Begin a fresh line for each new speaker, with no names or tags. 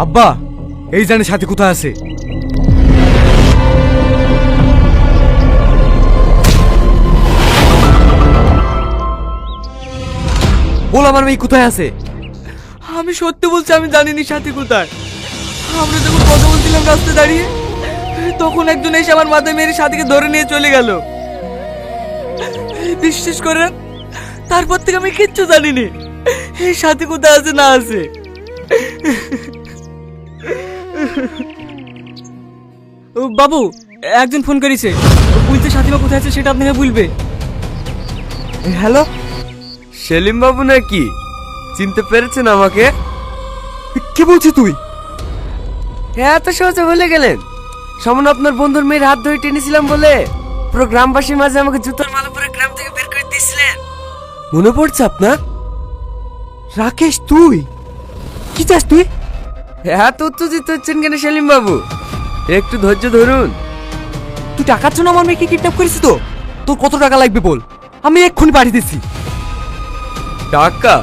আব্বা, এই জানে সাথে কোথায় আছে? বল আমার মেয়ে কোথায় আছে?
আমি সত্যি বলছি, আমি জানিনি সাথী কোথায়। আমরা যখন কথা বলছিলাম রাস্তায় দাঁড়িয়ে, তখন একজন এসে আমার মাথায় মেরে সাথীকে ধরে নিয়ে চলে গেল। বিশ্বাস করেন, তারপর থেকে আমি কিচ্ছু জানিনি এই সাথী কোথায় আছে না আছে। ও বাবু, একজন ফোন করেছে, বলছে সাথীমা কোথায় আছে সেটা আপনাকে বলবে।
হ্যালো,
সেলিম বাবু নাকি? চিনতে পেরেছেন আমাকে?
কে বলছিস তুই?
হ্যাঁ, এত সহজে ভুলে গেলেন? সামনে আপনার বন্ধুর মেয়ের হাত ধরে টেনেছিলাম বলে পুরো গ্রামবাসীর মাঝে আমাকে জুতোর মালা পরে গ্রাম থেকে বের করে দিয়েছিলেন। মনে পড়ছে আপনার?
রাকেশ, তুই কি চাস তুই?
এত উত্তেজিত হচ্ছেন কেন সেলিম বাবু? একটু ধৈর্য ধরুন।
তুই টাকার জন্য আমার মেয়েকে কিডন্যাপ করেছিস তো? তোর কত টাকা লাগবে বল, আমি এক্ষুনি পাঠিয়ে দিচ্ছি।
টাকা?